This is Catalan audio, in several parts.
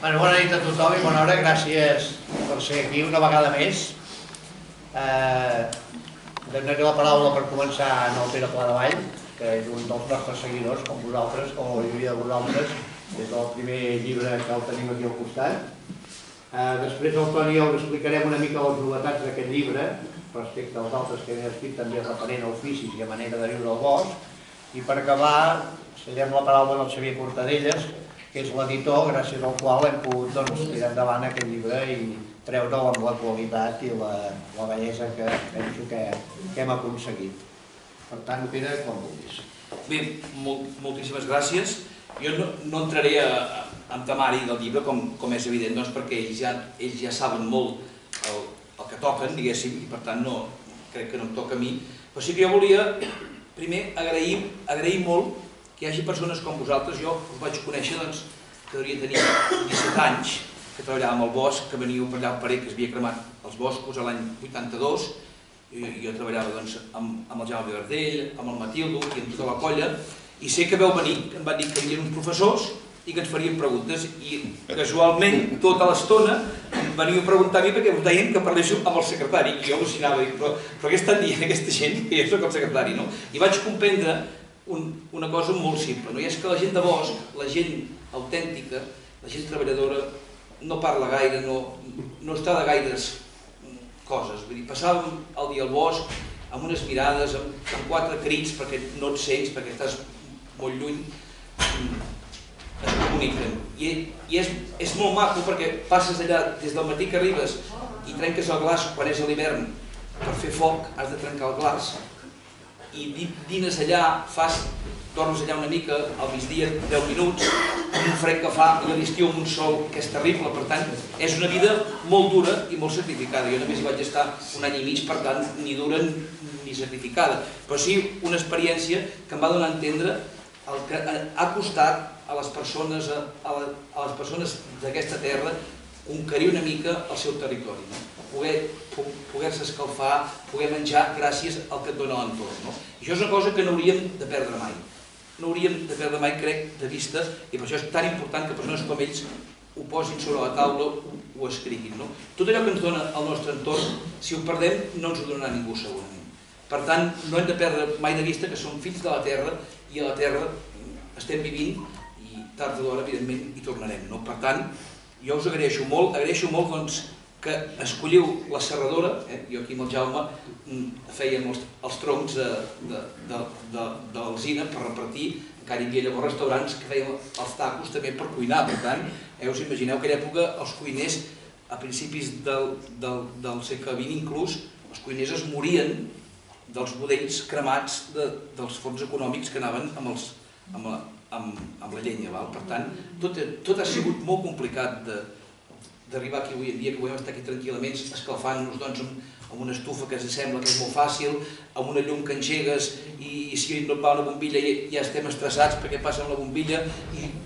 Bona nit a tothom i bona hora, gràcies per ser aquí una vegada més. Donaré la paraula per començar al Pere Pladevall, que és un dels nostres seguidors, com vosaltres, com la majoria de vosaltres, des del primer llibre que el tenim aquí al costat. Després el Toni us explicarem una mica les novetats d'aquest llibre, respecte als altres que hem escrit també referent a oficis i a manera de viure al bosc. I per acabar, cedem la paraula al Xavier Cortadellas, que és l'editor gràcies al qual hem pogut tirar endavant aquest llibre i treure'l amb la qualitat i la bellesa que penso que hem aconseguit. Per tant, Pere, quan vulguis. Bé, moltíssimes gràcies. Jo no entraré en temari del llibre, com és evident, perquè ells ja saben molt el que toquen, diguéssim, i per tant crec que no em toca a mi. Però sí que jo volia, primer, agrair molt que hi hagi persones com vosaltres. Jo us vaig conèixer que hauria de tenir 17 anys, que treballàvem al bosc, que veníeu per allà al Parer, que es havia cremat els boscos l'any 82. Jo treballava amb el Jaume Verdell, amb el Matildo i amb tota la colla, i sé que vau venir, que em van dir que venien uns professors i que ens farien preguntes, i casualment tota l'estona veniu a preguntar a mi perquè us deien que parléssiu amb el secretari, i jo al·lucinava, però què estan dient aquesta gent que jo soc el secretari, no? I vaig comprendre una cosa molt simple, i és que la gent de bosc, la gent autèntica, la gent treballadora, no parla gaire, no està de gaires coses. Vull dir, passàvem el dia al bosc amb unes mirades, amb 4 crits perquè no et sents, perquè estàs molt lluny, es comuniquen. I és molt maco perquè passes allà des del matí que arribes i trenques el glaç quan és a l'hivern per fer foc, has de trencar el glaç, i dines allà, dormes allà una mica, al migdia 10 minuts, amb un fred que fa, i a l'estiu amb un sol que és terrible. Per tant, és una vida molt dura i molt sacrificada. Jo només hi vaig estar un any i mig, per tant, ni dura ni sacrificada, però sí una experiència que em va donar a entendre el que ha costat a les persones d'aquesta terra conquerir una mica el seu territori, poder-se escalfar, poder menjar gràcies al que et dona l'entorn. Això és una cosa que no hauríem de perdre mai. No hauríem de perdre mai, crec, de vista, i per això és tan important que persones com ells ho posin sobre la taula, ho escriguin. Tot allò que ens dona el nostre entorn, si ho perdem, no ens ho donarà ningú segurament. Per tant, no hem de perdre mai de vista que som fills de la terra i a la terra estem vivint i tard o d'hora, evidentment, hi tornarem. Per tant, jo us agraeixo molt que escolliu la serradora. Jo aquí amb el Jaume fèiem els troncs de l'alzina per repartir. Encara hi havia llavors restaurants que feien els tacos també per cuinar. Per tant, us imagineu que a aquella època els cuiners, a principis del segle XX inclús, els cuiners es morien dels budells cremats dels forns econòmics que anaven amb la llenya. Per tant, tot ha sigut molt complicat d'arribar aquí avui en dia, que podem estar aquí tranquil·lament escalfant-nos amb una estufa que ens sembla que és molt fàcil, amb una llum que engegues, i si no et va una bombilla ja estem estressats perquè passa amb la bombilla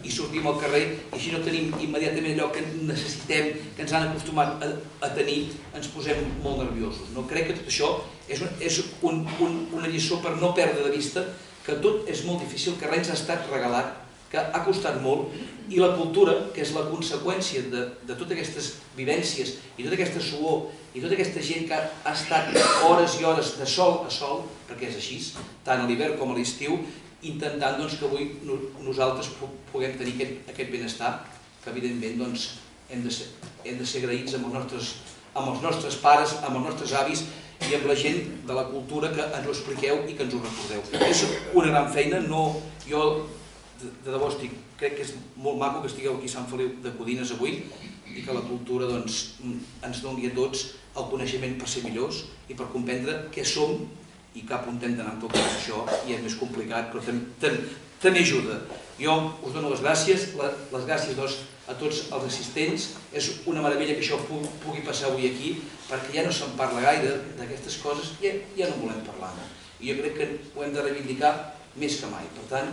i sortim al carrer, i així no tenim immediatament allò que necessitem, que ens han acostumat a tenir, ens posem molt nerviosos. Crec que tot això és una lliçó per no perdre de vista que tot és molt difícil, que res ha estat regalat, que ha costat molt, i la cultura, que és la conseqüència de totes aquestes vivències i tota aquesta suor i tota aquesta gent que ha estat hores i hores de sol a sol, perquè és així, tant a l'hivern com a l'estiu, intentant que avui nosaltres puguem tenir aquest benestar, que evidentment hem de ser agraïts amb els nostres pares, amb els nostres avis i amb la gent de la cultura que ens ho expliqueu i que ens ho recordeu. És una gran feina. Jo de debò crec que és molt maco que estigueu aquí a Sant Feliu de Codines avui i que la cultura ens doni a tots el coneixement per ser millors i per comprendre què som i cap on hem d'anar amb tot això, i és més complicat, però també ajuda. Jo us dono les gràcies a tots els assistents. És una meravella que això pugui passar avui aquí, perquè ja no se'n parla gaire d'aquestes coses, ja no volem parlar. I jo crec que ho hem de reivindicar més que mai. Per tant,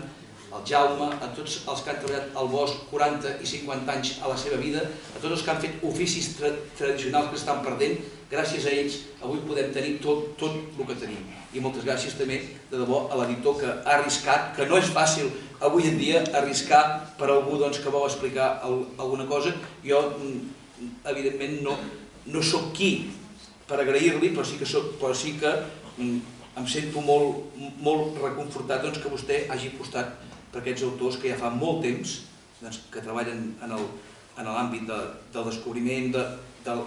al Jaume, a tots els que han treballat al bosc 40 i 50 anys a la seva vida, a tots els que han fet oficis tradicionals que estan perdent, gràcies a ells avui podem tenir tot el que tenim. I moltes gràcies també, de debò, a l'editor que ha arriscat, que no és fàcil avui en dia arriscar per algú que vol explicar alguna cosa. Jo, evidentment, no sóc qui per agrair-li, però sí que em sento molt reconfortat que vostè hagi apostat per aquests autors que ja fa molt temps que treballen en l'àmbit del descobriment del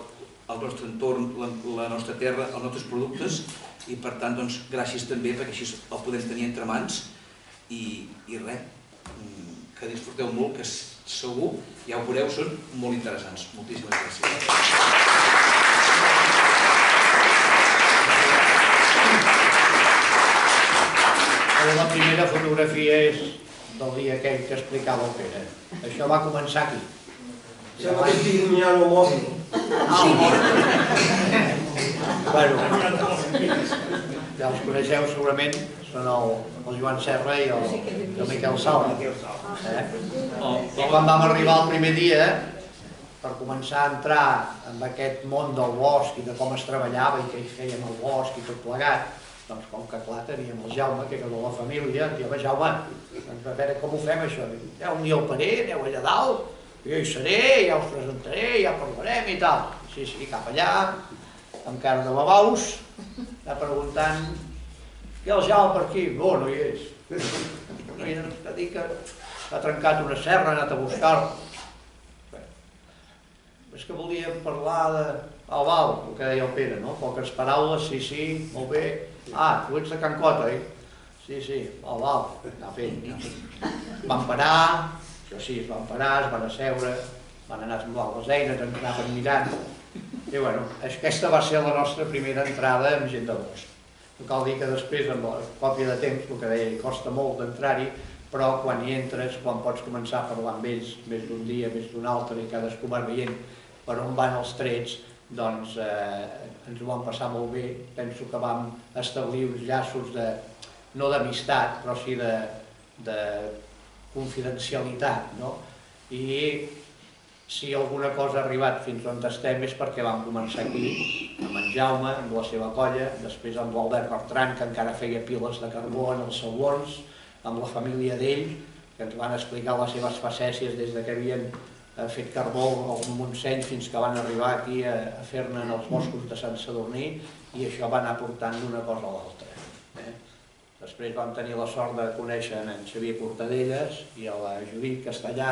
nostre entorn, la nostra terra, els nostres productes, i per tant, gràcies també, perquè així el podem tenir entre mans, i res, que disfruteu molt, que segur, ja ho veureu, són molt interessants. Moltíssimes gràcies. La primera fotografia és del dia aquell que explicava el Pere. Això va començar aquí. Sembla que estigui mirant el mòbil. Ja els coneixeu segurament, són el Joan Serra i el Miquel Sala. I quan vam arribar el primer dia, per començar a entrar en aquest món del bosc i de com es treballava i què hi fèiem al bosc i tot plegat, doncs com que clar teníem el Jaume, que era de la família, em diu, Jaume, a veure com ho fem això? Un dia al parer, aneu allà dalt, jo hi seré, ja us presentaré, ja parlarem i tal. Sí, cap allà, amb cara de babaus, està preguntant, i el Jaume per aquí? No, no hi és. No hi és, va dir que ha trencat una serra, ha anat a buscar-lo. És que volíem parlar de... Val, el que deia el Pere, no? Poques paraules, sí, molt bé. Tu ets de Can Cota, oi? Sí, val, anar fent. Van parar, això sí, es van parar, es van asseure, van anar a les eines, ens anaven mirant. I bueno, aquesta va ser la nostra primera entrada amb gent de bosc. No cal dir que després, amb la còpia de temps, el que deia, costa molt d'entrar-hi, però quan hi entres, quan pots començar a parlar amb ells més d'un dia, més d'un altre, i cadascú va veient per on van els trets, doncs ens ho vam passar molt bé. Penso que vam establir uns llaços no d'amistat, però sí de confidencialitat. I si alguna cosa ha arribat fins on estem és perquè vam començar aquí, amb en Jaume, amb la seva colla, després amb l'Albert Bertran, que encara feia piles de carbó en els saulons, amb la família d'ell, que ens van explicar les seves facècies des que havien fet carbó al Montseny fins que van arribar aquí a fer-ne en els boscos de Sant Sadurní, i això va anar portant d'una cosa a l'altra. Després vam tenir la sort de conèixer en Xavier Cortadelles i a la Judit Castellà,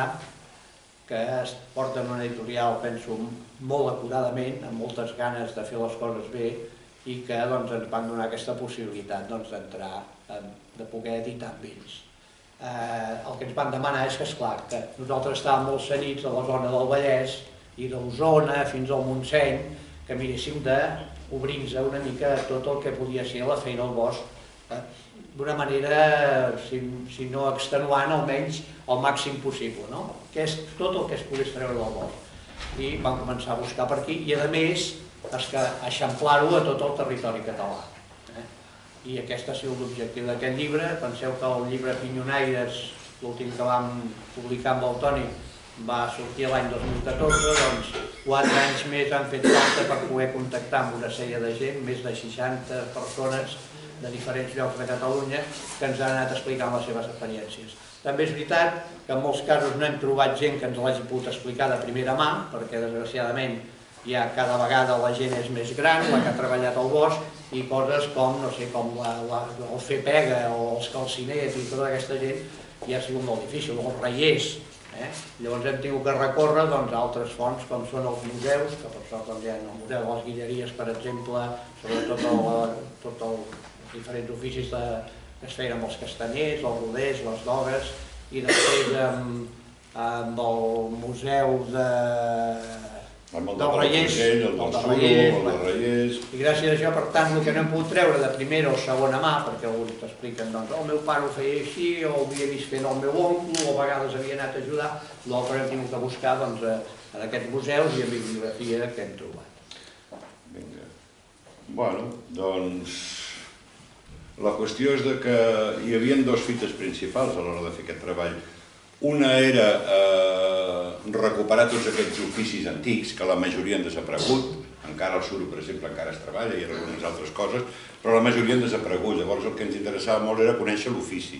que es porten una editorial, penso, molt acuradament, amb moltes ganes de fer les coses bé, i que ens van donar aquesta possibilitat d'entrar, de poder editar amb ells. El que ens van demanar és que, esclar, que nosaltres estàvem molt seguits a la zona del Vallès i d'Osona fins al Montseny, que miréssim d'obrir-nos una mica tot el que podia ser la feina al bosc, d'una manera, si no extenuant, almenys el màxim possible, que és tot el que es pogués treure del bosc. I vam començar a buscar per aquí i, a més, eixamplar-ho a tot el territori català. I aquest ha sigut l'objectiu d'aquest llibre. Penseu que el llibre Pinyonaires, l'últim que vam publicar amb el Toni, va sortir l'any 2014, doncs 4 anys més han fet falta per poder contactar amb una sèrie de gent, més de 60 persones de diferents llocs de Catalunya, que ens han anat explicant les seves experiències. També és veritat que en molts casos no hem trobat gent que ens l'hagi pogut explicar de primera mà, perquè desgraciadament ja cada vegada la gent és més gran, la que ha treballat al bosc, i coses com, no sé, com el fer pega o els calciners i tota aquesta gent, ja ha sigut molt difícil, o els reiers. Llavors hem tingut que recórrer a altres fonts, com són els museus, que per sort hi ha el Museu de les Guilleries, per exemple, sobretot tots els diferents oficis que es feien amb els castanyers, els roders, les dogues, i després amb el Museu dels Reiers, i gràcies a això, per tant, el que no hem pogut treure de primera o segona mà, perquè alguns t'expliquen, doncs, el meu pare ho feia així, o ho havia vist fent el meu oncle, o a vegades havia anat a ajudar, l'altre hem tingut de buscar en aquests museus i en bibliografia que hem trobat. Bueno, doncs, la qüestió és que hi havia dues fites principals a l'hora de fer aquest treball. Una era recuperar tots aquests oficis antics, que la majoria han desaparegut, encara el suro, per exemple, encara es treballa i algunes altres coses, però la majoria han desaparegut. Llavors el que ens interessava molt era conèixer l'ofici.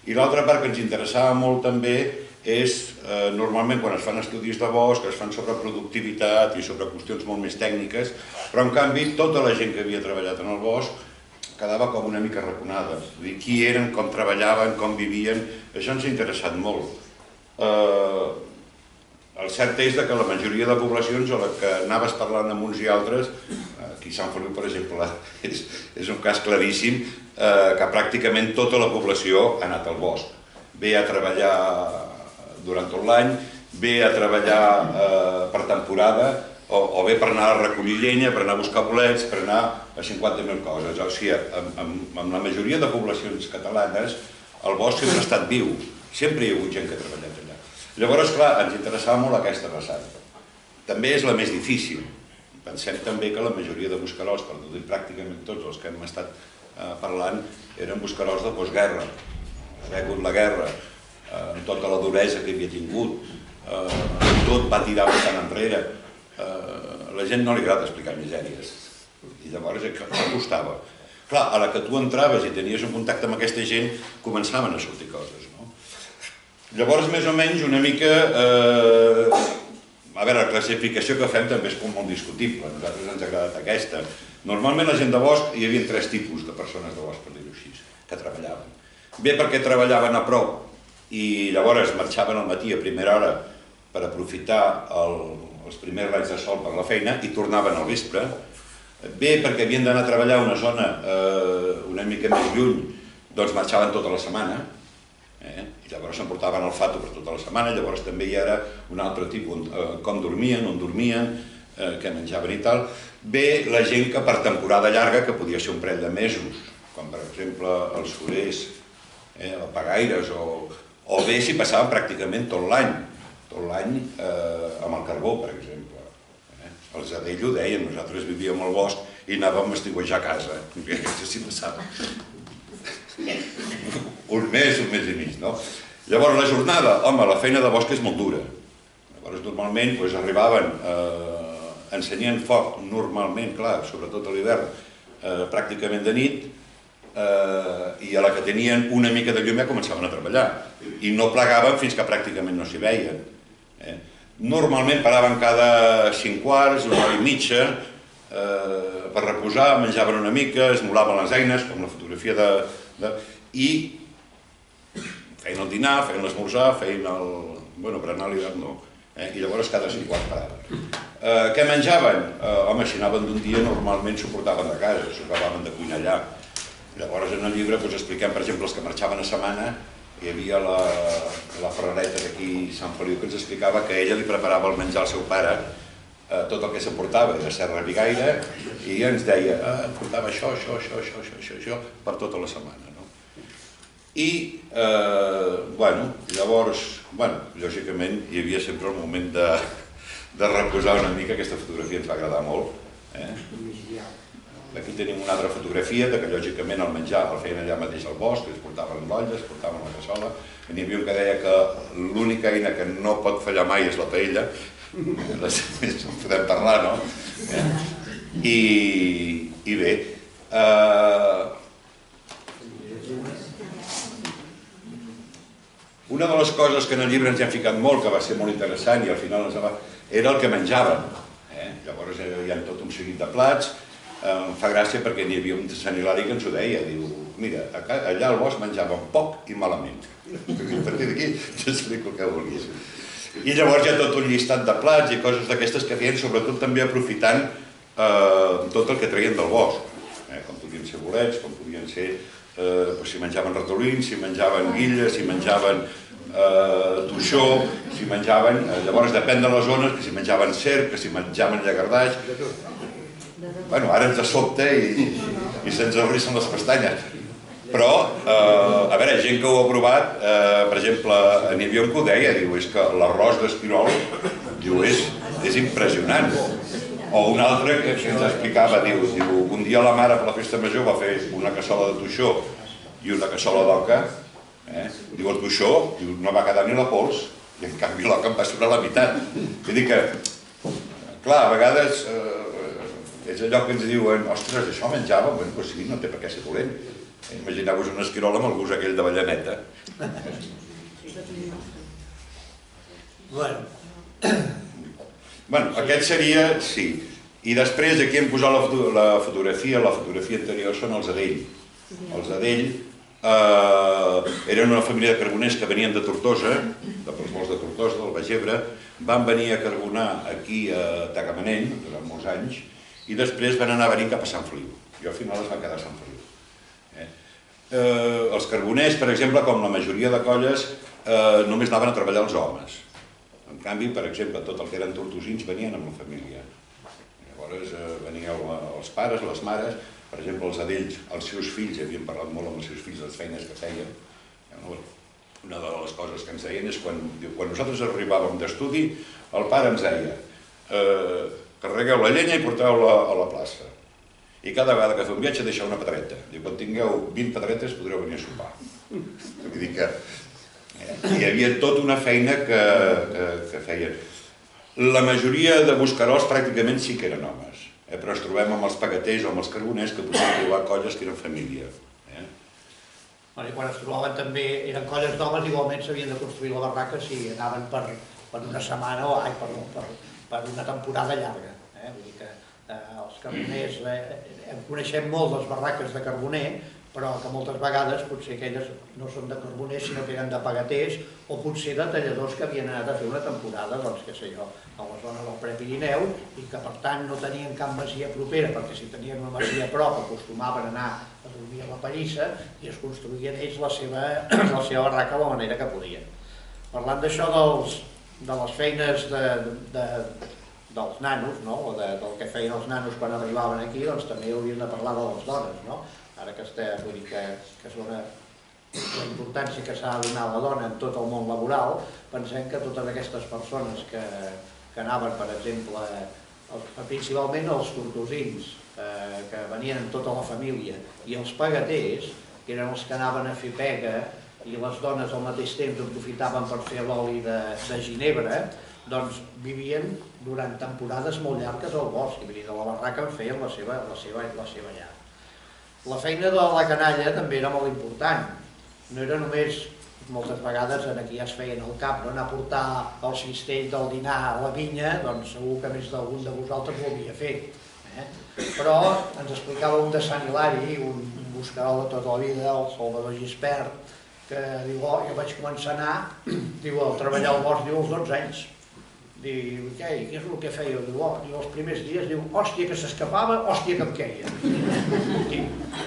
I l'altra part que ens interessava molt també és, normalment quan es fan estudis de bosc, es fan sobre productivitat i sobre qüestions molt més tècniques, però en canvi tota la gent que havia treballat en el bosc quedava com una mica raconada. Qui eren, com treballaven, com vivien, això ens ha interessat molt. El cert és que la majoria de poblacions a la que anaves parlant amb uns i altres, aquí a Sant Feliu, per exemple, és un cas claríssim, que pràcticament tota la població ha anat al bosc. Ve a treballar durant tot l'any, ve a treballar per temporada, o bé per anar a recollir llenya, per anar a buscar bolets, per anar a 50.000 coses. O sigui, amb la majoria de poblacions catalanes, el bosc sempre ha estat viu, sempre hi ha hagut gent que ha treballat allà. Llavors, clar, ens interessava molt aquesta vessant. També és la més difícil. Pensem també que la majoria de buscarols, per no dir pràcticament tots els que hem estat parlant, eren buscarols de postguerra. Ha hagut la guerra, amb tota la duresa que havia tingut, tot va tirar bastant enrere. A la gent no li agrada explicar misèries, i llavors costava. Clar, a la que tu entraves i tenies un contacte amb aquesta gent, començaven a sortir coses, no? Llavors, més o menys, una mica... A veure, la classificació que fem també és molt discutible, a nosaltres ens ha agradat aquesta. Normalment la gent de bosc, hi havia 3 tipus de persones de bosc, per dir-ho així, que treballaven. Bé perquè treballaven a prop i llavors marxaven al matí a primera hora per aprofitar els primers raigs de sol per la feina i tornaven al vespre. Bé perquè havien d'anar a treballar a una zona una mica més lluny, doncs marxaven tota la setmana, i llavors s'emportaven el fato per tota la setmana. Llavors també hi era un altre tipus, com dormien, on dormien, què menjaven i tal. Bé, la gent que per temporada llarga, que podia ser un parell de mesos, com per exemple els forers, o pagaires, o bé s'hi passaven pràcticament tot l'any amb el carbó, per exemple. Els Adell ho deien, nosaltres vivíem al bosc i anàvem a estiuejar a casa, això s'hi passava. Un mes i mig, no? Llavors, la jornada, home, la feina de bosc és molt dura. Llavors, normalment, arribaven, ensenyant foc, normalment, clar, sobretot a l'hivern, pràcticament de nit, i a la que tenien una mica de llum ja començaven a treballar. I no plegaven fins que pràcticament no s'hi veien. Normalment paraven cada 5 quarts, 1 hora i mitja, per reposar, menjaven una mica, esmolaven les eines, com la fotografia i feien el dinar, feien l'esmorzar, feien el... bueno, per anar a l'hivern no. I llavors cada 5 quarts paraven. Què menjaven? Home, si anaven d'un dia normalment s'ho portaven de casa, s'ho acabaven de cuinar allà. Llavors en el llibre expliquem, per exemple, els que marxaven a setmana, hi havia la Ferrareta d'aquí a Sant Feliu que ens explicava que ella li preparava el menjar al seu pare, tot el que s'emportava era serra vigaire, i ens deia, portava això, per tota la setmana. I, llavors, lògicament, hi havia sempre el moment de reposar una mica. Aquesta fotografia ens va agradar molt. Aquí tenim una altra fotografia que, lògicament, el menjar el feien allà mateix al bosc, es portaven l'olla, es portaven la cassola. N'hi havia un que deia que l'única eina que no pot fallar mai és la paella. En podem parlar, no? I bé, una de les coses que en el llibre ens hem ficat molt, que va ser molt interessant i al final era el que menjaven. Llavors hi ha tot un seguit de plats. Em fa gràcia perquè n'hi havia un Sant Hilari que ens ho deia, diu, mira, allà al bosc menjaven poc i malament. A partir d'aquí t'explico el que vulguis. I llavors hi ha tot un llistat de plats i coses d'aquestes que feien, sobretot també aprofitant tot el que treien del bosc, com podien ser bolets, com podien ser, si menjaven ratolins, si menjaven guilles, si menjaven toixó, si menjaven, llavors depèn de les zones, que si menjaven serp, que si menjaven llagardaix. Bueno, ara ens sobta i se'ns arrissen les pestanyes. Però, a veure, gent que ho ha provat, per exemple, n'hi havia un que ho deia, diu, és que l'arròs d'esquirol, diu, és impressionant. O un altre que ens explicava, diu, un dia la mare per la festa major va fer una cassola de toixó i una cassola d'oca, diu, el toixó no va quedar ni la pols, i en canvi l'oca em va sobrar la meitat. Vull dir que, clar, a vegades és allò que ens diuen, ostres, això menjàvem, doncs sí, no té per què ser dolent. Imagineu-vos un esquirol amb el gust aquell de Avellaneta. Bueno, aquest seria, sí. I després aquí hem posat la fotografia anterior són els Adell. Els Adell eren una família de carboners que venien de Tortosa, dels molts de Tortosa, del Baix Ebre, van venir a carbonar aquí a Tagamanent durant molts anys i després van anar a venir cap a Sant Feliu i al final es van quedar a Sant Feliu. Els carboners, per exemple, com la majoria de colles, només anaven a treballar els homes. En canvi, per exemple, tot el que eren tortosins venien amb la família. Llavors venien els pares, les mares, per exemple, els Adells, els seus fills, havien parlat molt amb els seus fills les feines que feien. Una de les coses que ens deien és quan nosaltres arribàvem d'estudi, el pare ens deia carregueu la llenya i porteu-la a la plaça. I cada vegada que feu un viatge deixeu una pedreta. Quan tingueu 20 pedretes podreu venir a sopar. Vull dir que hi havia tota una feina que feien. La majoria de buscarols pràcticament sí que eren homes, però ens trobem amb els pagaters o amb els carboners que podien trobar colles que eren família. I quan es trobaven també, eren colles d'homes, igualment s'havien de construir la barraca si anaven per una setmana o per una temporada llarga. Vull dir que els carboners, en coneixem molt les barraques de carboner, però que moltes vegades potser aquelles no són de carboners sinó que eren de pagaters o potser de talladors que havien anat a fer una temporada, doncs què sé jo, a la zona del Prepirineu i que per tant no tenien cap masia propera perquè si tenien una masia a prop acostumaven a anar a dormir a la pallissa i es construïen ells la seva barraca de la manera que podien. Parlant d'això de les feines dels nanos, o del que feien els nanos quan arribaven aquí, doncs també hauríem de parlar de les dones, ara que vull dir que és la importància que s'ha de donar a la dona en tot el món laboral, pensem que totes aquestes persones que anaven, per exemple, principalment els tortosins, que venien amb tota la família, i els pagaters, que eren els que anaven a fer pega, i les dones al mateix temps aprofitaven per fer l'oli de Ginebra, doncs vivien durant temporades molt llargues al bosc, i de la barraca en feien la seva llar. La feina de la canalla també era molt important. No era només, moltes vegades aquí ja es feien al cap, anar a portar el cistell del dinar a la vinya, doncs segur que més d'algun de vosaltres ho havia fet. Però ens explicava un de Sant Hilari, un buscarol de tota la vida, el Salvador Gispert, que diu, jo vaig començar a anar, a treballar al bosc als 12 anys. Diu, què és el que feia? Diu, els primers dies, diu, hòstia que s'escapava, hòstia que em queia.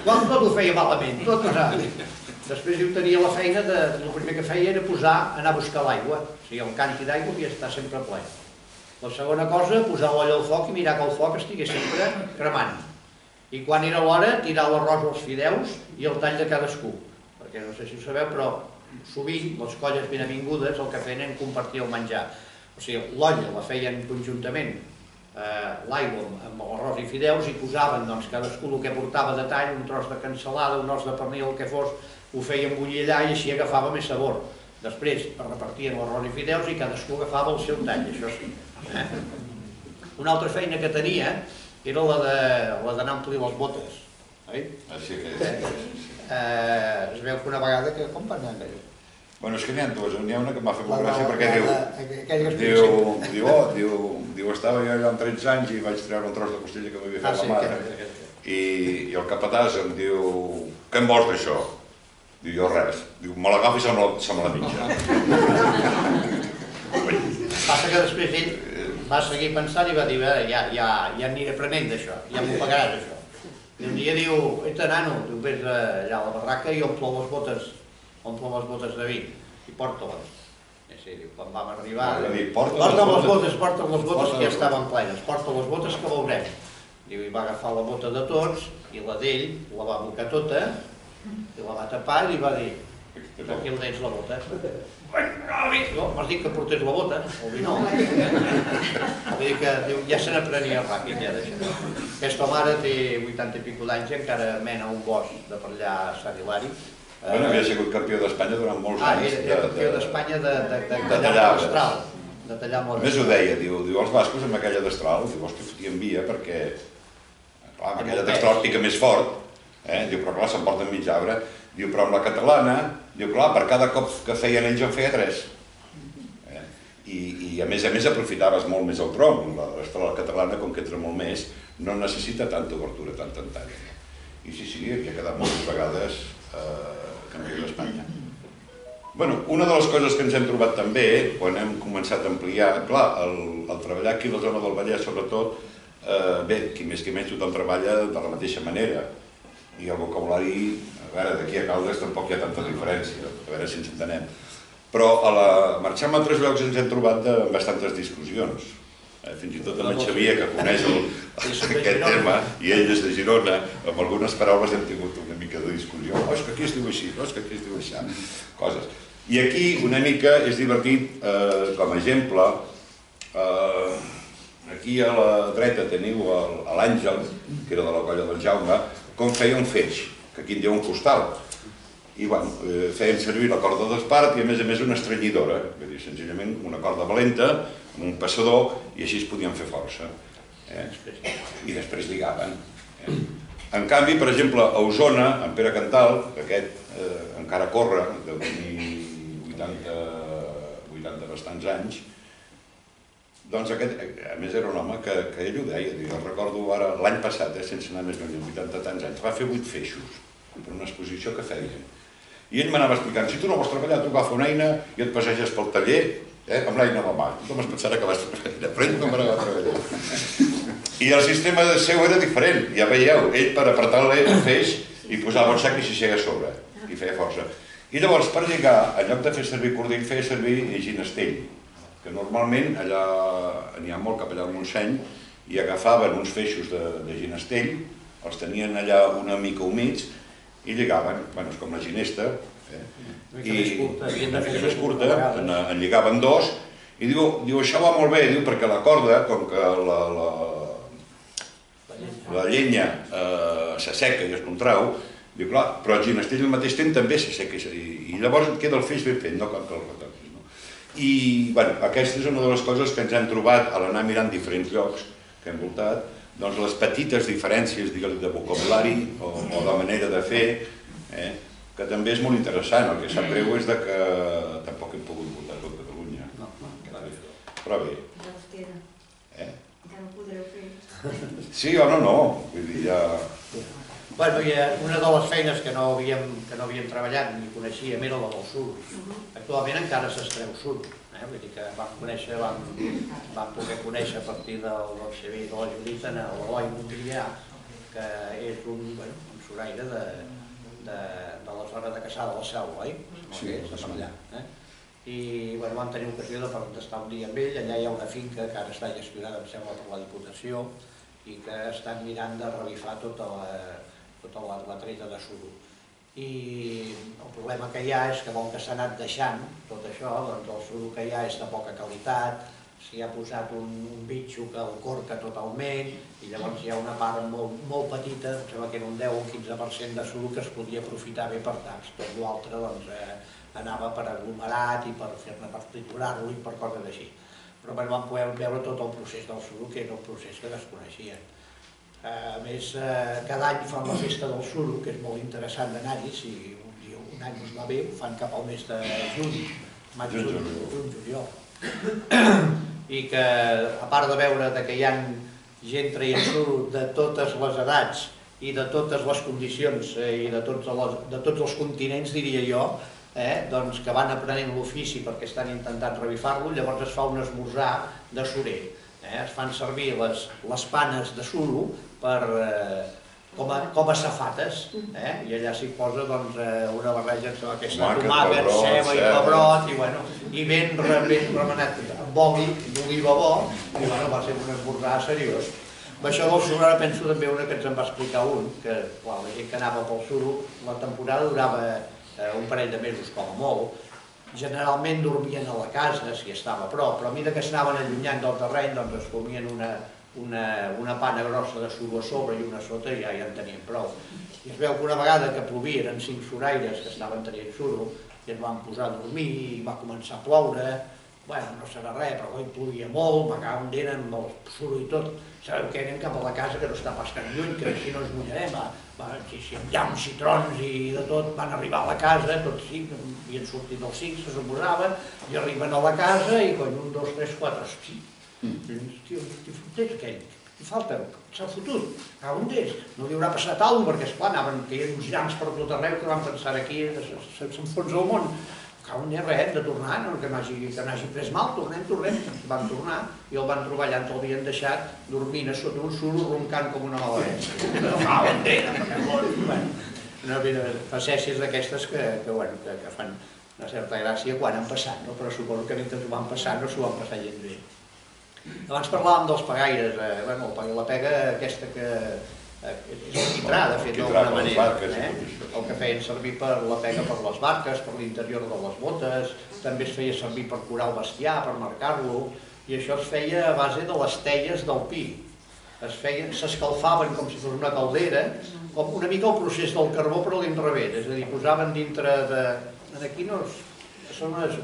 Quan tot ho feia malament, tot pesat. Després diu, tenia la feina, el primer que feia era anar a buscar l'aigua. O sigui, el canti d'aigua havia d'estar sempre ple. La segona cosa, posar l'olla al foc i mirar que el foc estigués sempre cremant. I quan era l'hora, tirar l'arròs als fideus i el tall de cadascú. Perquè no sé si ho sabeu, però sovint les colles ben avingudes el que feien era compartir el menjar. O sigui, l'olla la feien conjuntament, l'aigua amb l'arròs i fideus, i posaven cadascú el que portava de tall, un tros de cansalada, un os de pernil, el que fos, ho feien bullir allà i així agafava més sabor. Després repartien l'arròs i fideus i cadascú agafava el seu tall, això sí. Una altra feina que tenia era la d'anar a omplir les botes. Es veu que una vegada que... Com van anar allò? Bueno, és que n'hi ha dues, n'hi ha una que m'ha fet molt gràcia perquè diu, estava jo allà amb 13 anys i vaig treure un tros de costella que m'havia fet la mare i el capatàs em diu, què em vols d'això? Diu, jo res. Diu, me l'agafi i se me la menja. Passa que després ell va seguir pensant i va dir, ja aniré aprenent d'això, ja m'ho pagaràs això. I un dia diu, ets nano, vés allà a la barraca i omple les botes de vi i porta-les. Quan vam arribar... Porta les botes que ja estaven plenes, porta les botes que veurem. I va agafar la bota de tots i la d'ell la va abocar tota i la va tapar i li va dir, aquí el tens la bota. M'has dit que portés la bota, el vi no. Vull dir que ja se n'aprenia ràpid ja d'això. Aquesta mare té 80 i pico d'anys i encara mena un bosc de per allà a Sant Hilari. Havia sigut campió d'Espanya durant molts anys. Era campió d'Espanya de tallar destral. A més ho deia, diu, els bascos amb aquella destral, diu, hosti, fotien via perquè, clar, amb aquella destral pica més fort Diu, però clar, s'emporten mig arbre. Diu, però amb la catalana, diu, clar, per cada cop que feien ells en feia 3. I a més aprofitaves molt més el tronc. La catalana, com que entra molt més, no necessita tanta obertura tan tantària. I sí, havia quedat moltes vegades Campió d'Espanya. Bueno, una de les coses que ens hem trobat també, quan hem començat a ampliar, clar, el treballar aquí a la zona del Vallès, sobretot, bé, qui més tothom treballa de la mateixa manera. I el vocabulari, a veure, d'aquí a Caldes tampoc hi ha tanta diferència, a veure si ens entenem. Però marxant a altres llocs ens hem trobat amb bastantes discussions. Fins i tot amb en Xavier, que coneix aquest tema, i ell és de Girona, amb algunes paraules hem tingut una mica de discussió. Oh, és que aquí es diu així, oh, és que aquí es diu així, coses. I aquí una mica és divertit, com a exemple, aquí a la dreta teniu l'Àngel, que era de la colla del Jaume, com feia un feix, que aquí en diu un costal. I feien servir la corda d'espart i a més una estrenyidora, vull dir, senzillament una corda valenta, un passador, i així es podien fer força. I després lligaven. En canvi, per exemple, a Osona, en Pere Cantal, que aquest encara corre, deu tenir 80 bastants anys, doncs aquest, a més, era un home que ell ho deia, jo recordo ara, l'any passat, sense anar més lluny, 80 tants anys, va fer 8 feixos per una exposició que feien. I ell m'anava explicant, si tu no vols treballar, tu agafa una eina i et passeges pel taller, amb l'eina a la mà. Tothom es pensarà que vas treballar, però ell no m'anava a treballar. I el sistema seu era diferent, ja veieu, ell per apretar-li el feix i posava un sac i s'hi seia a sobre, i feia força. I llavors, per lligar, en lloc de fer servir cordill, feia servir ginestell, que normalment allà n'hi ha molt cap allà al Montseny, i agafaven uns feixos de ginestell, els tenien allà una mica humits, i lligaven, és com la ginesta, i una mica més curta, en lligaven 2, i diu, això va molt bé, perquè la corda, com que la llenya s'asseca i es contrau, diu, clar, però el ginestell al mateix temps també s'asseca, i llavors et queda el feix ben fet, no cal que el retoquis. I aquesta és una de les coses que ens hem trobat a l'anar mirant diferents llocs que hem voltat, doncs les petites diferències de vocabulari o de manera de fer, que també és molt interessant. El que sap greu és que tampoc hem pogut votar tot Catalunya. Però bé. Ja no podreu fer. Sí o no, vull dir, ja... Una de les feines que no havíem treballat ni coneixíem era la del suro. Actualment encara s'extreu suro. Vull dir que vam poder conèixer a partir del Xavier i de la Judita l'Eloi Montbrià, que és un suraire de la zona de Caçà de la Selva, oi? Sí, és de per allà. I vam tenir ocasió d'estar un dia amb ell. Allà hi ha una finca que ara està gestionada, em sembla, per la Diputació, i que estan mirant de revifar tota la treta de suro. I el problema que hi ha és que com que s'ha anat deixant tot això, doncs el suro que hi ha és de poca qualitat, s'hi ha posat un bitxo que el corca totalment, i llavors hi ha una part molt petita, em sembla que era un 10 o un 15% de suro que es podia aprofitar bé per taps. Tot l'altre anava per aglomerat i per triturar-lo i per coses així. Però vam poder veure tot el procés del suro, que era un procés que desconeixien. A més, cada any fan la festa del suro, que és molt interessant d'anar-hi. Si un any us va bé, ho fan cap al mes de juny, juliol. I que, a part de veure que hi ha gent traient suro de totes les edats i de totes les condicions i de tots els continents, diria jo, que van aprenent l'ofici perquè estan intentant revifar-lo, llavors es fa un esmorzar de surer. Es fan servir les panes de suro com a safates, i allà s'hi posa una barreja que és tomàquet, ceba i pebrot, i ben remenat amb oli d'oliva bo, i va ser un esmorzar seriós. Això del suro, ara penso també una que ens en va explicar que la gent que anava pel suro, la temporada durava un parell de mesos com a molt. Generalment dormien a la casa, si estava a prop, però a mesura que s'anaven allunyant del terreny, doncs es comien una pana grossa de suro a sobre i una sota i ja en tenien prou. I es veu que una vegada que plovia, eren 5 suraires que estaven traient suro, i es van posar a dormir, i va començar a ploure, bueno, no serà res, però avui plovia molt, m'acaba un dia amb el suro i tot. Sabeu que anem cap a la casa, que no està pas tan lluny, que si no ens mullarem, si amb llamps i trons i de tot, van arribar a la casa, tots cinc, havien sortit els cinc, se suposava, i arriben a la casa i coi, 1, 2, 3, 4, hosti, tio, fotés aquell, i falta, s'ha fotut, un d'ells, no li haurà passat alguna cosa, perquè esclar, anaven caient uns llamps per tot arreu, que van pensar aquí, s'enfonsa el món. Un dia res, de tornar, que n'hagi pres mal, tornem. Van tornar i el van trobar allà on l'havien deixat, dormint a sota un suro, roncant com una malaleta. Bueno, facècies d'aquestes que fan una certa gràcia quan han passat, però suposo que mentre ho van passar no s'ho van passar gens bé. Abans parlàvem dels pagaires, la pega aquesta que és el quitrà, de fet, d'alguna manera. El que feien servir per la pega per les barques, per l'interior de les botes, també es feia servir per curar el bestiar, per marcar-lo, i això es feia a base de les teies del pi. S'escalfaven com si fos una caldera, com una mica el procés del carbó però a l'inrevés, és a dir, posaven dintre de... Aquí no... Són uns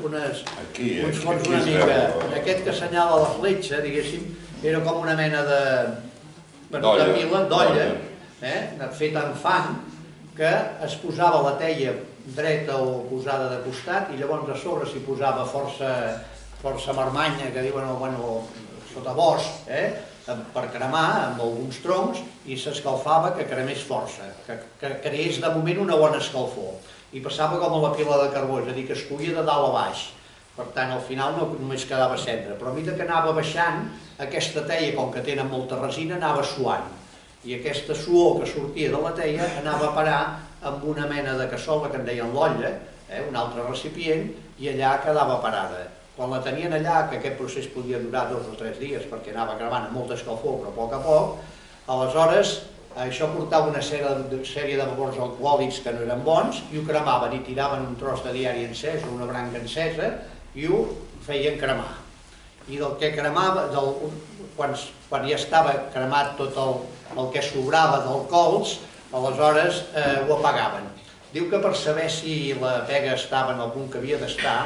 fons una mica... Aquest que assenyala la fletxa, diguéssim, era com una mena de pila, d'olla, feta en fang, que es posava la teia dreta o posada de costat i llavors a sobre s'hi posava força marmanya, que diuen sota bosc, per cremar amb alguns troncs i s'escalfava que cremés força, que creés de moment una bona escalfor. I passava com a la pila de carbó, és a dir, que es coïa de dalt a baix. Per tant, al final no només quedava cendra, però a mesura que anava baixant, aquesta teia, com que tenen molta resina, anava suant. I aquesta suor que sortia de la teia anava a parar amb una mena de cassola que en deien l'olla, un altre recipient, i allà quedava parada. Quan la tenien allà, que aquest procés podia durar 2 o 3 dies, perquè anava cremant amb molta escalfor, però a poc, aleshores això portava una sèrie de vapors alcohòlics que no eren bons i ho cremaven i tiraven un tros de diari encès o una branca encesa i ho feien cremar. I del que cremava, quan ja estava cremat tot el que sobrava del cols, aleshores ho apagaven. Diu que per saber si la pega estava en el punt que havia d'estar,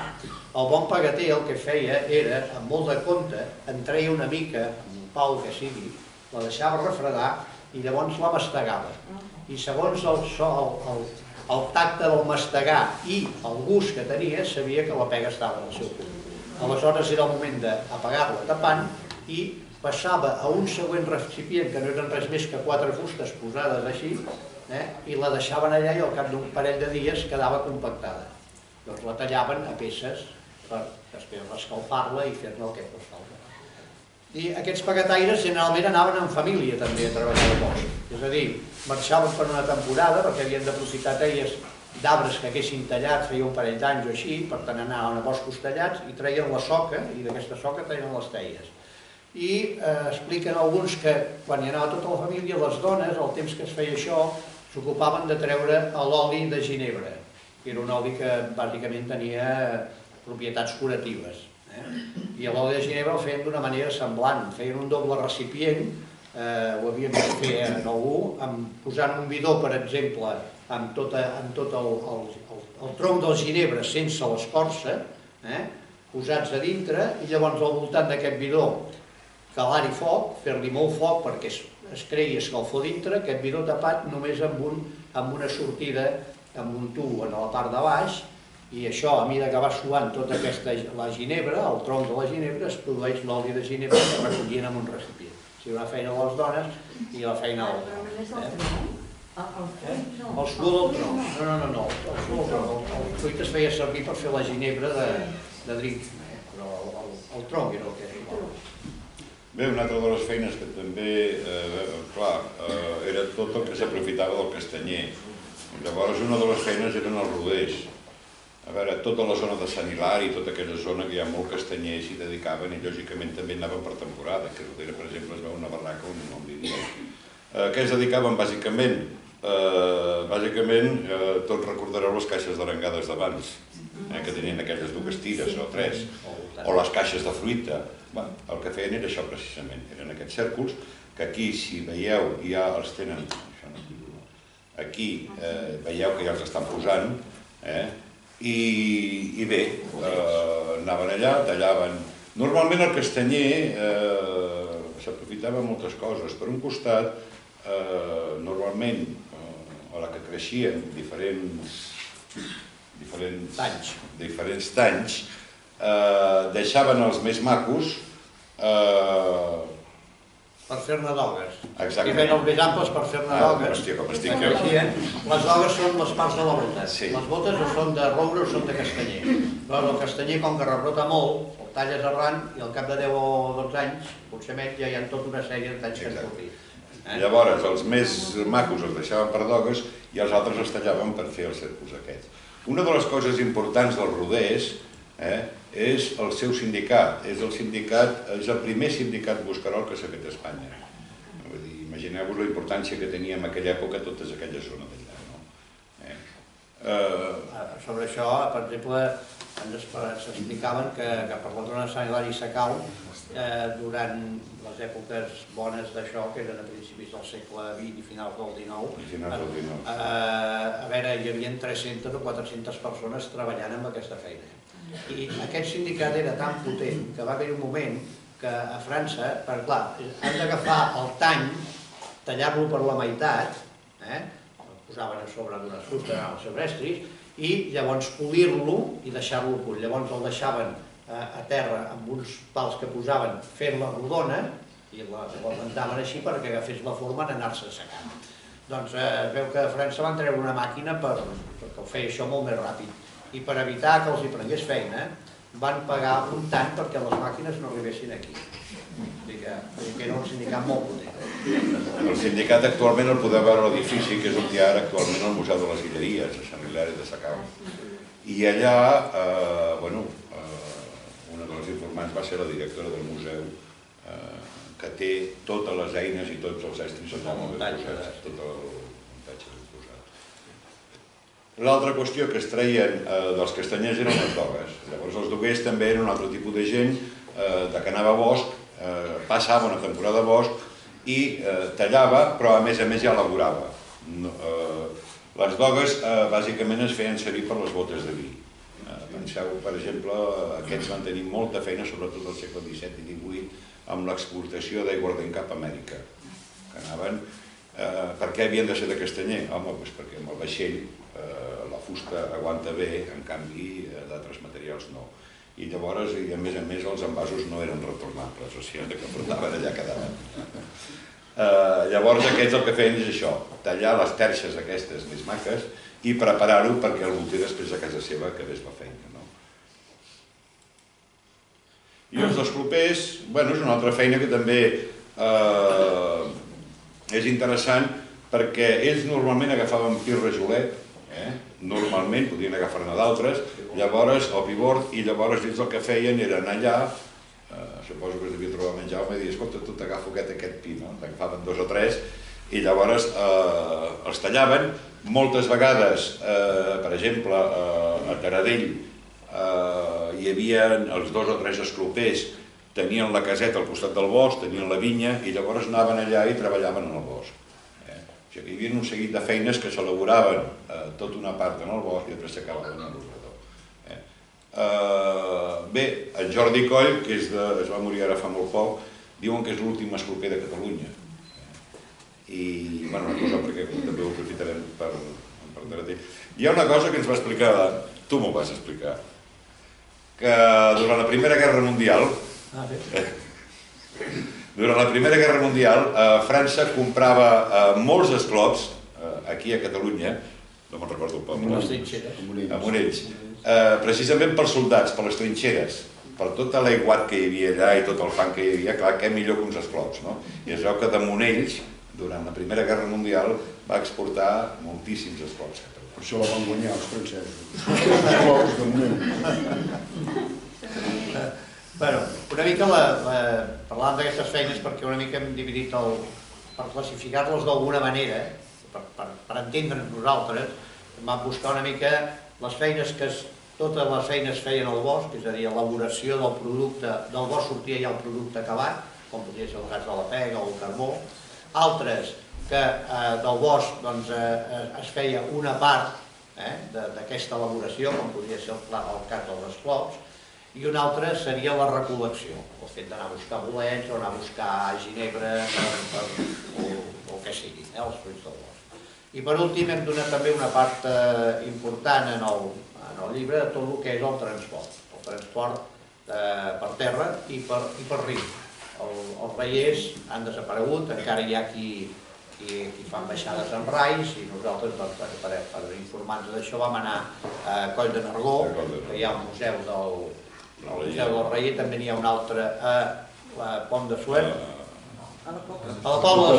el bon pagater el que feia era, amb molt de compte, en treia una mica, amb un pal que sigui, la deixava refredar i llavors la mastegava. I segons el tacte del mastegar i el gust que tenia, sabia que la pega estava en el seu punt. Aleshores era el moment d'apagar-la tapant i passava a un següent recipient, que no eren res més que 4 fustes posades així, i la deixaven allà i al cap d'un parell de dies quedava compactada. Doncs la tallaven a peces per després escalfar-la i fer-ne el que fos falta. I aquests pagataires generalment anaven en família també a treballar al bosc. És a dir, marxaven per una temporada perquè havien d'aprofitar teies d'arbres que haguessin tallat, feia un parell d'anys o així, per tant anaven a boscos tallats i treien la soca, i d'aquesta soca treien les teies. I expliquen alguns que quan hi anava tota la família, les dones, al temps que es feia això, s'ocupaven de treure l'oli de ginebre, que era un oli que bàsicament tenia propietats curatives. I l'oli de ginebre el feien d'una manera semblant, feien un doble recipient, ho havien de fer en algú, posant un bidó, per exemple, amb tot el tronc del ginebre sense l'escorça, posats a dintre, i llavors al voltant d'aquest bidó calar-hi foc, fer-li molt foc perquè es creï escalfor dintre, aquest bidó tapat només amb una sortida, amb un tub a la part de baix, i això, a mesura que va suant tota la ginebra, el tronc de la ginebra, es produeix l'oli de ginebra que recollien en un recipient. O sigui, una feina de les dones i la feina de l'home. El suor del tronc. No. El fruit es feia servir per fer la ginebra de drink, però el tronc era el que era. Bé, una altra de les feines que també, clar, era tot el que s'aprofitava del castanyer. Llavors, una de les feines eren els roders. A veure, tota la zona de Sant Hilari i tota aquella zona que hi ha molt castanyer s'hi dedicaven i lògicament també anaven per temporada, que Rodera, per exemple, es veu una barraca on vivia. Què es dedicaven bàsicament? Bàsicament, tots recordareu les caixes d'arengades d'abans, que tenien aquelles 2 tires o 3, o les caixes de fruita. El que feien era això precisament, eren aquests cèrcols, que aquí, si veieu, ja els tenen, aquí veieu que ja els estan posant, i bé, anaven allà, tallaven... Normalment el castanyer s'aprofitava moltes coses. Per un costat, normalment, a la que creixien diferents tanys, deixaven els més macos per fer-ne dogues. Exactament. I feien els més amples per fer-ne dogues. Hòstia, com estic Les dogues són les parts de la bota. Sí. Les botes o són de roure o són de castanyer. Però el castanyer, com que rebrota molt, el talles arran i al cap de 10 o 12 anys, potser menys, ja hi ha tota una sèrie de talls que es portin. Llavors, els més macos els deixaven per dogues i els altres els tallaven per fer els cèrcols aquests. Una de les coses importants dels roders és el seu sindicat. És el primer sindicat buscarol que s'ha fet a Espanya. Imagineu-vos la importància que tenia en aquella època totes aquelles zones d'allà. Sobre això, per exemple, s'explicaven que per la zona de Sant Hilari Sacalm, durant les èpoques bones d'això, que eren a principis del segle XX i finals del XIX, a veure, hi havia 300 o 400 persones treballant amb aquesta feina. I aquest sindicat era tan potent que va haver un moment que a França, per clar, han d'agafar el tany, tallar-lo per la meitat, el posaven a sobre d'unes fustes als seus estris, i llavors polir-lo i deixar-lo punt. Llavors el deixaven a terra amb uns pals que posaven fent la rodona i l'aguantaven així perquè agafés la forma en anar-se assecant. Doncs es veu que a França van treure una màquina perquè ho feia això molt més ràpid. I per evitar que els hi prengués feina, van pagar un tant perquè les màquines no arribessin aquí. Que era un sindicat molt potent. El sindicat actualment el podeu veure a l'edifici, que és on hi ha ara actualment el Museu de les Guilleries, a Sant Hilari Sacalm. I allà, una de les informants va ser la directora del museu, que té totes les eines i tots els estris allà molt ben posats, tot el muntatge ben posat. L'altra qüestió que es treien dels castanyers eren les dogues. Llavors els doguers també eren un altre tipus de gent que anava a bosc, passava una temporada a bosc i tallava, però a més ja elaborava. Les dogues bàsicament es feien servir per les botes de vi. Penseu, per exemple, aquests van tenir molta feina, sobretot al segle XVII i XVIII, amb l'exportació d'aiguardent cap a Amèrica. Per què havien de ser de castanyer? Home, perquè amb el vaixell la fusta aguanta bé, en canvi d'altres materials no. I llavors, a més, els envasos no eren retornables, o sigui, que portaven allà quedaven. Llavors aquests el que feien és això, tallar les terxes aquestes més maques i preparar-ho perquè algú té després a casa seva que ves la feina. I els dels clopers, és una altra feina que també és interessant perquè ells normalment agafaven pi rajolet, normalment, podien agafar-ne d'altres, llavors el pibord, i llavors ells el que feien era anar allà, suposo que es devia trobar menjar, i dir, escolta, tu t'agafo aquest pi, n'agafaven 2 o 3, i llavors els tallaven. Moltes vegades, per exemple, a Taradell hi havia els 2 o 3 esclopers, tenien la caseta al costat del bosc, tenien la vinya, i llavors anaven allà i treballaven en el bosc. O sigui que hi havia un seguit de feines que s'elaboraven tota una part en el bosc i després s'acabaven en l'obrador. Bé, en Jordi Coll, que es va morir ara fa molt poc, diuen que és l'últim escloper de Catalunya. I, una cosa, perquè també ho aprofitarem per dir. Hi ha una cosa que ens va explicar, tu m'ho vas explicar, que durant la Primera Guerra Mundial, França comprava molts esclops, aquí a Catalunya, no me'n recordo el poble, a Monells, precisament pels soldats, per les trinxeres, per tot l'aiguat que hi havia allà i tot el fang que hi havia, clar, què millor que uns esclops, no? I es veu que de Monells, durant la Primera Guerra Mundial, va exportar moltíssims esclops. Per això la van guanyar els francesos. Els esclops de Monells. Una mica parlant d'aquestes feines perquè una mica hem dividit per classificar-les d'alguna manera, per entendre'ns nosaltres, vam buscar una mica les feines que totes les feines feien al bosc, és a dir, l'elaboració del producte, del bosc sortia ja el producte acabat, com podria ser el gas de la pega o el carbó, altres que del bosc es feia una part d'aquesta elaboració, com podria ser el cas dels esclops, I un altre seria la recol·lecció, el fet d'anar a buscar bolets o anar a buscar ginebra o el que sigui, els fruits del bosc. I per últim hem donat també una part important en el llibre de tot el que és el transport per terra i per riu. Els reiers han desaparegut, encara hi ha qui fan baixades en rais i nosaltres, per informar-nos d'això, vam anar a Coll de Nargó, que hi ha un museu del Reier, també n'hi ha un altre a Pont de Suert, a la Pobla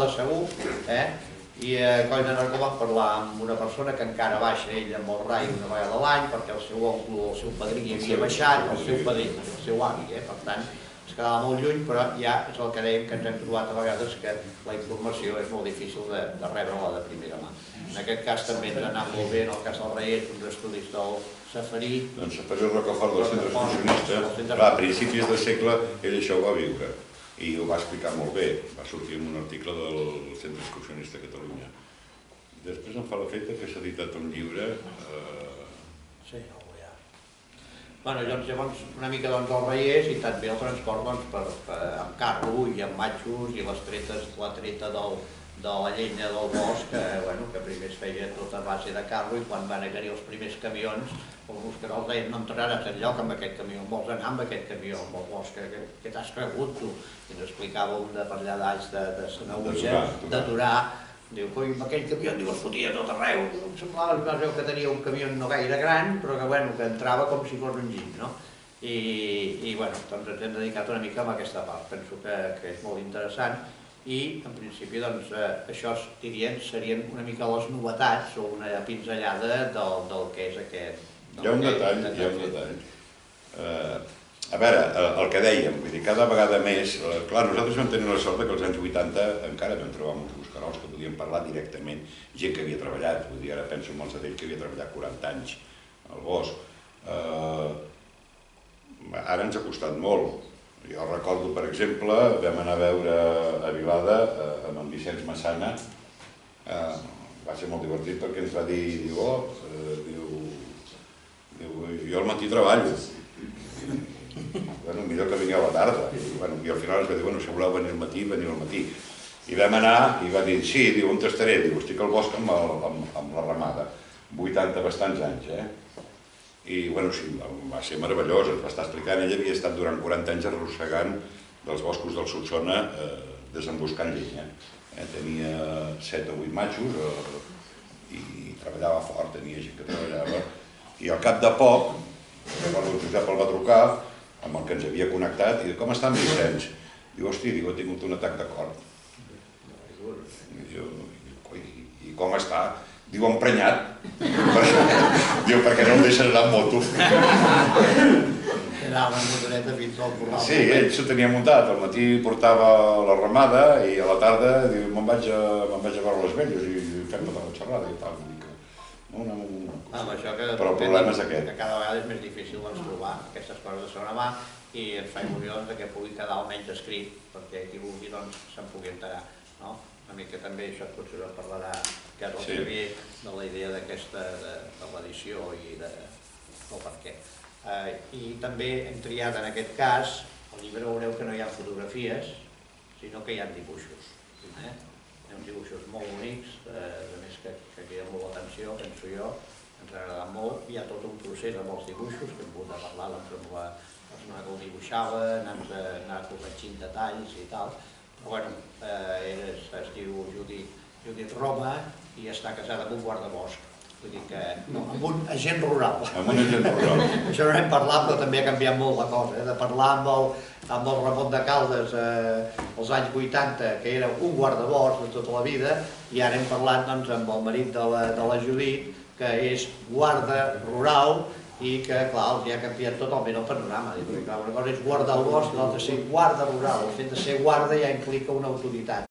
de Segur, i a Coll de Nargó vam parlar amb una persona que encara baixa ell amb el rai una vegada a l'any perquè el seu oncle o el seu padrí hi havia baixat, el seu padrí, el seu avi, per tant es quedava molt lluny, però ja és el que dèiem que ens hem trobat a vegades que la informació és molt difícil de rebre-la de primera mà. En aquest cas també ens ha anat molt bé, en el cas del Reier, uns estudis del Safarí. Doncs Safarí Rocafort del centre excursionista, a principis del segle ell això ho va viure. I ho va explicar molt bé, va sortir en un article del Centre Excursionista de Catalunya. Després em fa l'efecte que s'ha editat un llibre... Sí, ja. Bueno, llavors una mica dels reiers i també el transport amb carro i amb matxos i la treta de la llenya del bosc, que primer es feia tot a base de carro i quan van haver-hi els primers camions, els buscarols deien no entraràs enlloc amb aquest camió, vols anar amb aquest camió, amb el bosc, que t'has cregut tu? I ens explicava un de per allà d'Alls de Sanaüja, de Torà, diu, coi, amb aquell camió es fotia tot arreu, em semblava que tenia un camió no gaire gran, però que entrava com si fos un jeep, no? I doncs ens hem dedicat una mica a aquesta part, penso que és molt interessant. I, en principi, això serien una mica les novetats o una pinzellada del que és aquest... Hi ha un detall. A veure, el que dèiem, vull dir, cada vegada més... Clar, nosaltres vam tenir la sort que als anys 80 encara vam trobar molts buscarols que podien parlar directament, gent que havia treballat, vull dir, ara penso en molts d'ells que havia treballat 40 anys al bosc. Ara ens ha costat molt. Jo recordo, per exemple, vam anar a veure a Vilada amb en Vicenç Massana. Va ser molt divertit perquè ens va dir, jo al matí treballo. Millor que vingui a la tarda. I al final ens va dir, si voleu venir al matí, veniu al matí. I vam anar i va dir, sí, on t'estaré? Estic al bosc amb la ramada. 80 bastants anys, I, sí, va ser meravellós, ens va estar explicant, ell havia estat durant 40 anys arrossegant dels boscos del Solsona desemboscant llenya. Tenia 7 o 8 matxos i treballava fort, tenia gent que treballava. I al cap de poc, recordo que el Josep el va trucar, amb el que ens havia connectat, i diu, com està en Vicenç? Diu, hosti, he tingut un atac de cor. I com està? Diu, emprenyat. Diu, perquè no em deixen anar amb moto. Anava amb motoreta fins al corral. Sí, ell s'ho tenia muntat. Al matí portava la ramada i a la tarda diu, me'n vaig a veure les velles i fem tota la xerrada i tal. Però el problema és aquest. Que cada vegada és més difícil trobar aquestes coses de segona mà i ens fa il·lusió que pugui quedar almenys escrit perquè qui vulgui se'n pugui enterar. Una mica també això potser no parlarà que és el Xavier de la idea d'aquesta de l'edició i del per què. I també hem triat en aquest cas, al llibre veureu que no hi ha fotografies, sinó que hi ha dibuixos. Hi ha uns dibuixos molt bonics, a més que criden molt l'atenció, penso jo, ens ha agradat molt. Hi ha tot un procés amb els dibuixos, que hem pogut parlar amb la persona que ho dibuixava, anar corregint detalls i tal. Però es diu Judit Roma i està casada amb un guardabosc. Vull dir que... No, amb un agent rural. Amb un agent rural. Això no n'hem parlat, però també ha canviat molt la cosa. De parlar amb el Ramon de Caldes als anys 80, que era un guardabosc de tota la vida, i ara hem parlat amb el marit de la Judit, que és guarda rural, i que, clar, els ha canviat totalment el panorama. Una cosa és guardar el bosc, l'altra és ser guarda rural. El fet de ser guarda ja implica una autoritat.